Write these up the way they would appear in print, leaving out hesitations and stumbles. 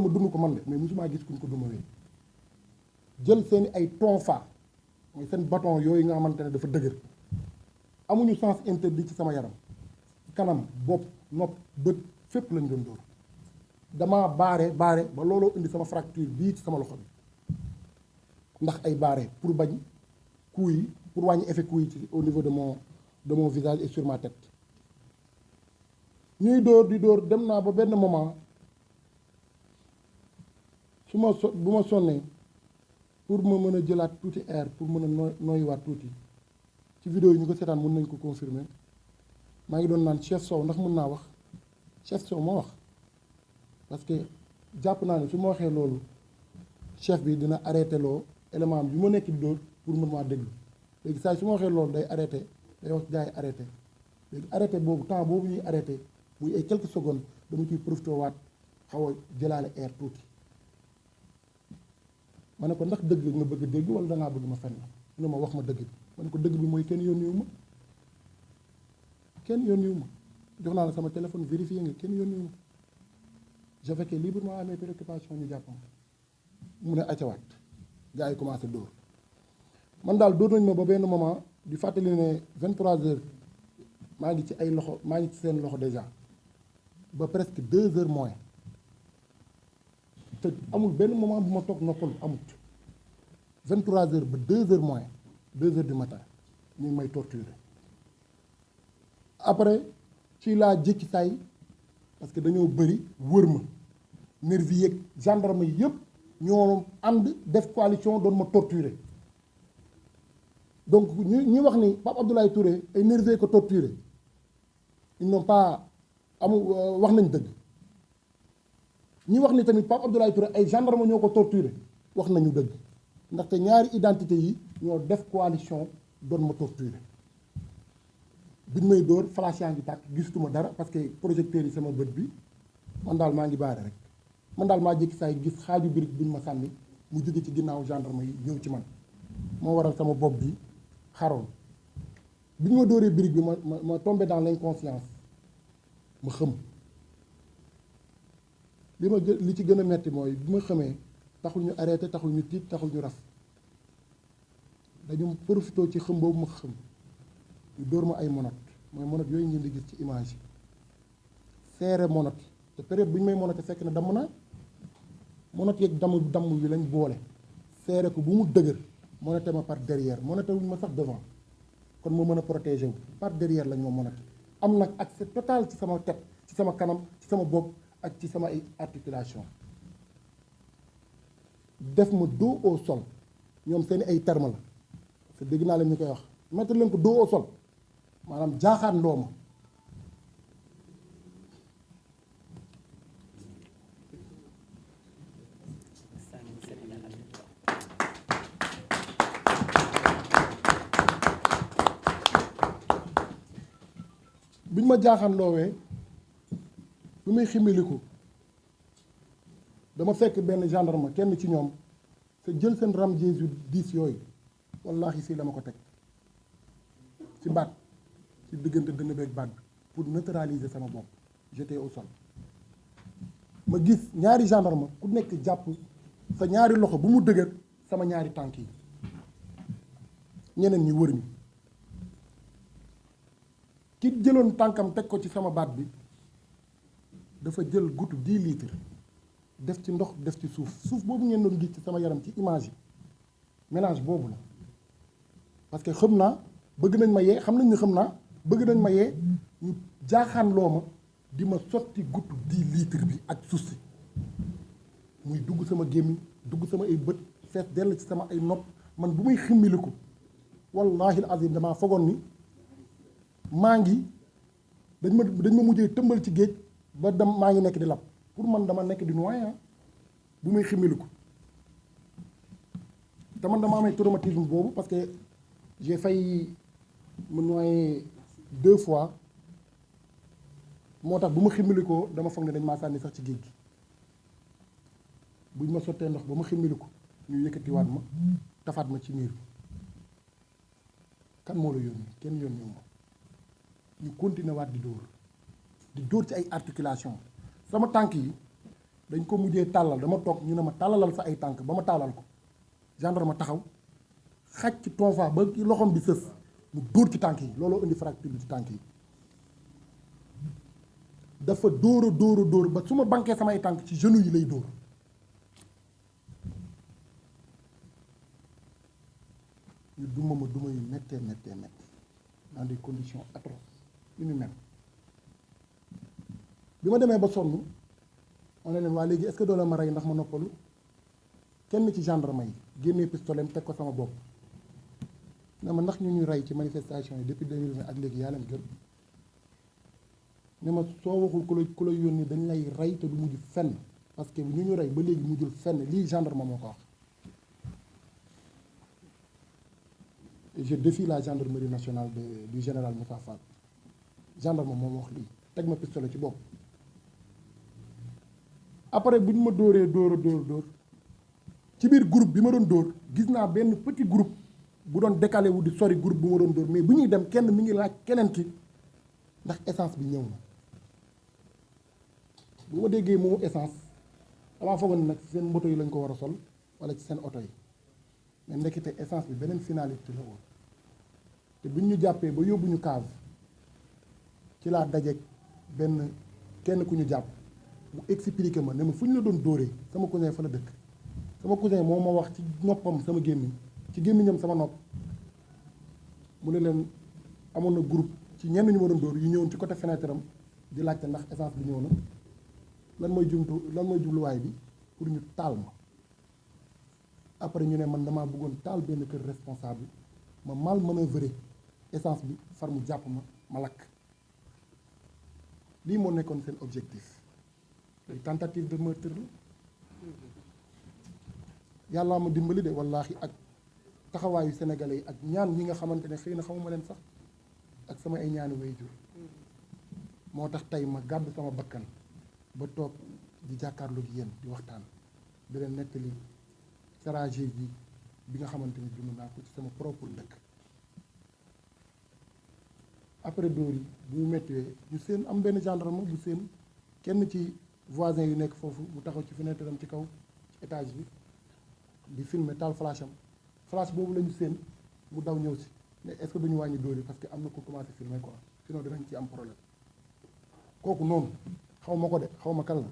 ma dund ko man de mais musuma gis kuñ ko dumawee jël seeni ay tonfa mooy seen bâton yooyu nga xamante ne dafa dëgër amuñu sens interdit ci sama yaram kanam bopp nopp bët fépp lañ doon dóor dama baare ba looloo indi sama fracture bii ci sama loxo bi ndax ay baare pour bañ coups yi pour wàññi effet coups yi ci au niveau de mon visage et sur ma tête ñuy dóor di dóor dem naa ba benn moment bu ma sonnee pour ma mën a jëlaat tuuti air pour mën a nooyiwaat tuuti ci vidéo yi ñu ko seetaan mën nañ ko confirmer maa ngi doon naan chef Sow ndax mën naa wax chef Sow moo wax parce que jàpp naa ne su ma waxee loolu chef bi dina arrêté loo élément bi ma nekk di dóor pour mën maa déglu léegi saa su ma waxee loolu day arrêté day wax gars yi arrêté léegi arrêté boobu temps boobu ñuy arrêté muy ay quelques secondes dama ciy profité waat xaw a jëlaale air tuuti ma ne ko ndax dëgg nga bëgg dégg wala dangaa bëgg ma fenn mu ne ma wax ma dëgg bi ma ne ko dëgg bi mooy kenn yónniwu ma jox naa la sama téléphone vérifié nga kenn yónniwu ma je fais que librement à mes préoccupations ñu jàpp mu ne accawaat gars yi commencé dóor man daal dóor nañ ma ba benn moment di fàttali ne 23h maa ngi ci ay loxo maa ngi ci seen loxo déjà ba presque 2h moins te amul benn moment bu ma toog noppalu amut 23h ba 2h moins 2h du matin ñu ngi may torturer après ci laa jékki saay parce que dañoo bëri wër ma nervi yeeg gendarme yi yëpp ñoo ànd def coalition doon ma torturer donc ñi wax ni Pape Abdoulaye Touré ay nervi ko torturer ils n'ont pas wax nañ dëgg ñi wax ni tamit Pape Abdoulaye Touré ay gendarme ñoo ko torturer wax nañu dëgg ndaxte ñaari identité yi ñoo def coalition doon ma torturer biñ may dóor flash yaa ngi tàkk gisatuma dara parce que projecteur yi sama bët bi man daal maa ngi baare rek man daal maa jékki saa yi gis xaaju birig buñ ma sànni mu jóge ci ginnaaw gendarme yi ñëw ci man moo waral sama bopp bi xaroon bi ñu ma dóoree birig bi ma tombé dans l'inconscience ma xëm li ci gën a metti mooy bi ma xamee taxul ñu arrêté taxul ñu tiit taxul ñu raf dañu profité ci xëm boobu ma xëm ñu dóor ma ay monote mooy monote yooyu ngeen di gis ci image yi seere monote te période bu ñu may monote fekk na damm naa monote yeeg damm wi lañ boole seere ko bu mu dëgër monote ma par derrière monote wuñ ma sax devant kon moo mën a protéger wu par derrière lañ ma monote am nag accès total ci sama tête ci sama kanam ci sama bopp ak ci sama ay articulation def ma dos au sol ñoom seeni ay terme la parce que dégg naa leen ñu koy wax mettre leen ko dos au sol maanaam jaaxaan loo ma biñ ma jaaxaan loowee bi may ximiliku dama fekk benn gendarme kenn ci ñoom te jël seen ram Jésus 10 yooyu wallahi si dama ko teg ci baat ci diggante dënn beeg baat pour neutraliser sama bopp j'étais au sol ma gis ñaari gendarme ku nekk jàpp sa ñaari loxo bu mu dëgër sama ñaari tànk yi ñeneen ñi wër ñi ki jëloon tànkam teg ko ci sama baat bi dafa jël guttu 10 litres def ci ndox def ci suuf boobu ngeen doon gis ci sama yaram ci image yi mélange boobu la parce que xam naa bëgg nañ ma yee xam nañ ni xam naa bëgg nañ ma yee ñu jaaxaan loo ma di ma sotti guttu 10 litres bi ak suuf si muy dugg sama gémmiñ dugg sama ay bët fees dell ci sama ay nopp man bu may ximmiliku wallahi azim damaa fogoon ni maa ngi dañ ma mujjee tëmbal ci géej ba dem maa ngi nekk di lab pour man dama nekk di noyé bu muy ximiliku te man dama amee traumatisme boobu parce que j'ai failli me noyer 2 fois moo tax bu ma ximilikoo dama foog ne dañ maa sànni sax ci géej gi buñ ma sottee ndox ba ma ximiliku ñu yëkkatiwaat ma tafaat ma ci miir bi kan moo la yónni kenn yónni ma ñu continuer waat di dóor ci ay articulation sama tànk yi dañ ko mujjee tàllal, dama toog ñu ne ma tàllalal sa ay tànk ba ma tàllal ko gendarme taxaw xaj ci tonfa ba loxom bi sës mu dóor ci tànk yi, looloo indi fracture bi ci tànk yi. dafa dóor ba su ma banquee samay tànk ci genou yi lay dóor. ñu duma yu méttee dans des conditions atroces yu ñu mel. bi ma demee ba sonn on ne leen waa léegi est-ce que doo la ma rey ndax ma noppalu, kenn ci gendarme yi génnee pistolet teg ko sama bopp ne ma ndax ñu ñuy rey ci manifestation yi depuis 2020 ak léegi yaa leen gën. ne ma soo waxul ku la yónni dañ lay rey te du mujj fenn, parce que ñu rey ba léegi mujjul fenn, lii gendarme moo ko wax. Et je défie la gendarmerie nationale du général Moussa Fall. Gendarme moom wax lii teg ma pistolet ci bopp. après bu ñu ma dóoree dóor ci biir groupe bi ma doon dóor gis naa benn petit groupe bu doon décalé wu di sori groupe bu ma doon dóor, mais bu ñuy dem kenn mi ngi laaj keneen ki ndax essence bi ñëw na. bu ma déggee moomu essence damaa foogoon nag ci seen moto yi lañ ko war a sol wala ci seen oto yi, mais ndekete essence bi beneen finalité la woon. te buñ ñu jàppee ba yóbbu ñu cave ci laa dajeeg kenn ku ñu jàpp mu expliqué ma ne ma fu ñu la doon dóoree sama cousin fa la dëkk. sama cousin moo ma wax ci noppam sama gémmiñ ci gémmiñam sama nopp mu ne leen amoon na groupe ci ñenn ñu ma doon dóor yu ñëwoon ci côté fenêtre am di laajte ndax essence bi ñëw na, lan mooy jubluwaay bi pour ñu taal ma. après ñu ne man damaa bëggoon taal benn kër responsable ma mal manœuvré essence bi far mu jàpp ma lakk. lii moo nekkoon seen objectif. ay tentative de meurtre la. yàllaa ma dimbali de wallaahi ak taxawaayu sénégalais yi ak ñaan ñi nga xamante ne xëy na xamuma leen sax ak sama ay ñaani waajur moo tax tey ma gàddu sama bakkan ba toog di jàkkaarloo gi yéen di waxtaan di leen nettali tragédie bi nga xamante ni dund naa ko ci sama propre dëkk. après dóor yi bu mu méttiwee ñu seen am benn gendarme bu seen kenn ci voisin yu nekk foofu mu taxaw ci fenêtre am ci kaw ci étage bi di filmer taal flash am, flash boobu la ñu seen mu daw ñëw si mais est-ce que duñu wàññi dóor yi parce que am na ko commencé filmer quoi, sinon dinañ ci am problème. kooku noonu xaw ma ko de xaw ma kan la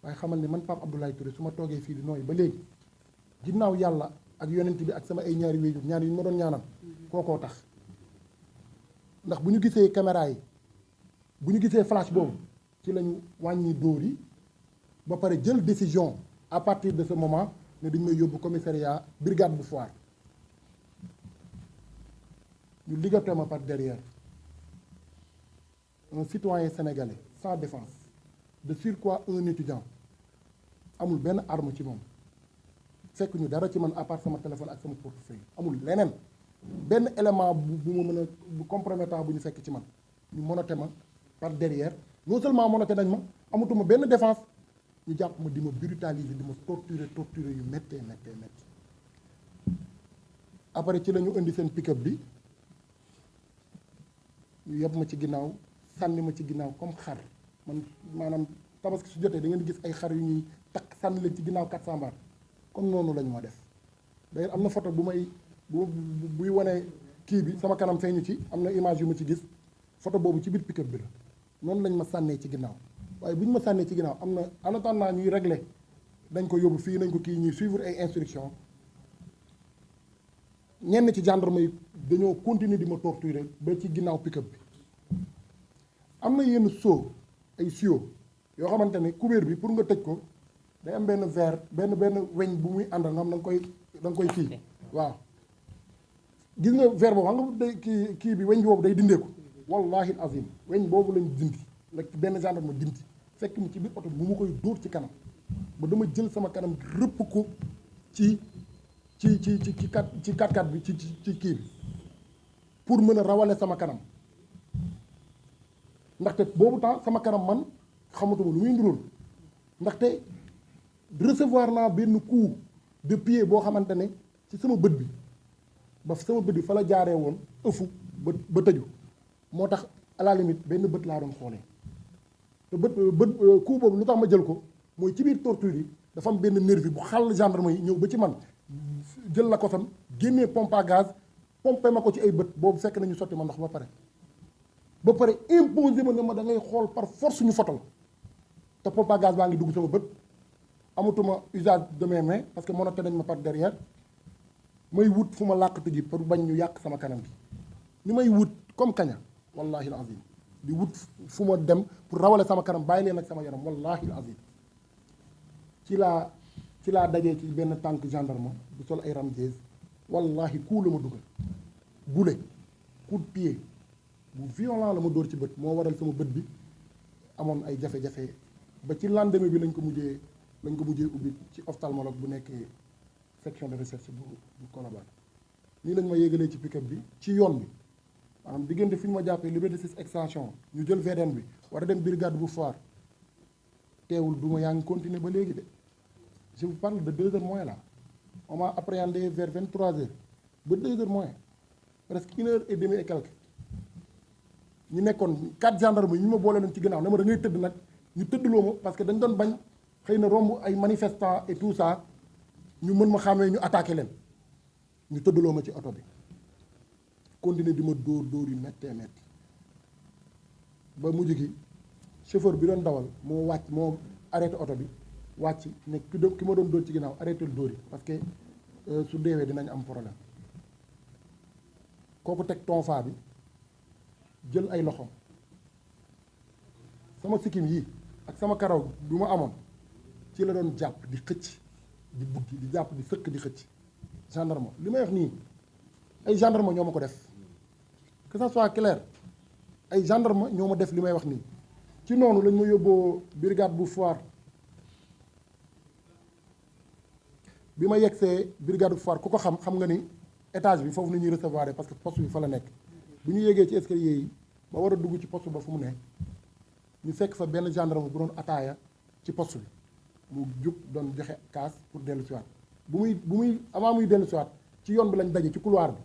waaye xamal ni man Pape Abdoulaye Touré su ma toogee fii di nooy ba léegi ginnaaw yàlla ak yonent bi ak sama ay ñaari wéyjur ñaar yi ñu ma doon ñaanal kookoo tax. ndax bu ñu gisee caméra yi bu ñu gisee flash boobu ci lañu wàññi dóor yi ba pare jël décision à partir de ce moment ne dañu may yóbbu commissariat brigade bu Foire ñu ligoté ma par derrière. Un citoyen sénégalais sans défense, de surcroît un étudiant, amul benn arme ci moom fekk ñu dara ci man à part sama téléphone ak sama portefeuille, amul leneen benn élément bu ma mën a bu compromettant bu ñu fekk ci man. ñu menotté ma par derrière, non seulement menotté nañ ma amatuma benn défense, ñu jàpp ma di ma brutaliser di ma torturer yu méttee. après ci la ñu indi seen pick-up bi ñu yeb ma ci ginnaaw sànni ma ci ginnaaw comme xar man maanaam tabaski su jotee da ngeen gis ay xar yu ñuy takk sànni leen ci ginnaaw 400 mbaar comme noonu lañu ma def. d'ailleurs am na photo buy wane kii bi sama kanam feeñu ci, am na image yu ma ci gis, photo boobu ci biir pick-up bi la noonu lañ ma sànnee ci ginnaaw. waaye bu ñu ma sànnee ci ginnaaw am na en attendant ñuy régler dañ ko yóbbu fii nañ ko kii ñuy suivre ay instructions ñenn ci gendarme yi dañoo continuer di ma torturer ba ci ginnaaw pick-up bi. am na yenn seau ay tuyau yoo xamante ne kubéer bi pour nga tëj ko day am benn verre benn weñ bu muy àndal nga xam da nga koy kii waaw. gis nga verre boobu xam nga day kii bi weñ boobu day dindeeku wallahi azim weñ boobu lañ dindi la benn gendarme ma dindi fekk mi ci biir oto bi bu ma koy dóor ci kanam ba dama jël sama kanam rëpp ko ci 4x4 bi ci kii bi pour mën a rawale sama kanam. ndaxte boobu temps sama kanam man xamatuma lu muy nduróol ndaxte recevoir naa benn coup de pied boo xamante ne ci sama bët bi ba sama bët bi fa la jaaree woon ëfu ba tëju moo tax à la limite benn bët laa doon xoolee te bët coup boobu lu tax ma jël ko mooy ci biir torture yi dafa am benn nervi bu xàll gendarme yi ñëw ba ci man jël la ko sam génnee pompe à gaz pompé ma ko ci ay bët boobu fekk nañu sotti ma ndox ba pare imposé ma ne ma da ngay xool par force ñu foto la te pompe à gaz baa ngi dugg sama bët amatuma usage de mes mains parce que monote nañ ma par derrière may wut fu ma làqatu ji pour bañ ñu yàq sama kanam bi ni may wut comme kaña wallahi al azim di wut fu ma dem pour rawale sama kanam bàyyi leen ak sama yaram wallahi al azim ci laa dajee ci benn tànk gendarme bu sol ay ramjez wallahi kuu la ma dugal bule coup de pied bu violent la ma dóor ci bët moo waral sama bët bi amoon ay jafe-jafe ba ci lendemain bi lañ ko mujjee ubbi ci ophtalmologue bu nekkee section de recherche bu Colobane nii lañ ma yéegalee ci pick-up bi ci yoon bi maanaam diggante fi ñu ma jàppee Liberté 6 extension ñu jël VDN bi war a dem brigade bu Foire teewul duma yaa ngi continuer ba léegi de je vous parle de 2 heures moins là on m'a appréhendé vers 23 heures ba 2 heures moins presque 1 heure et demie et quelques ñu nekkoon 4 gendarmes yi ñu ma boole leen ci gannaaw ne ma da ngay tëdd nag ñu tëddloo ma parce que dañ doon bañ xëy na romb ay manifestants et tout ça ñu mën ma xàmmee ñu attaqué leen ñu tëddloo ma ci oto bi continuer di ma dóor yu méttee métti ba mujj gi chauffeur bi doon dawal moo arrêté oto bi wàcc ne ki ma doon dóor ci ginnaaw arrêté lu dóor yi parce que su deewee dinañ am problème kooku teg tonfa bi jël ay loxoom sama sikkim yi ak sama karaw bi ma amoon ci la doon jàpp di xëcc di buddi di jàpp di sëkk di xëcc gendarme li may wax nii ay gendarme ñoo ma ko def que ça soit clair ay gendarme ñoo ma def li may wax nii ci noonu lañ ma yóbboo brigade bu Foire bi ma yegsee brigade bu Foire ku ko xam nga ni étage bi foofu la ñuy recevoir parce que poste bi fa la nekk bu ñu yéegee ci escalier yi ba war a dugg ci poste ba fu mu ne ñu fekk fa benn gendarme bu doon ataaya ci poste bi mu jug doon joxe kaas pour dellu siwaat bu muy avant muy dellu siwaat ci yoon bi lañ daje ci couloir bi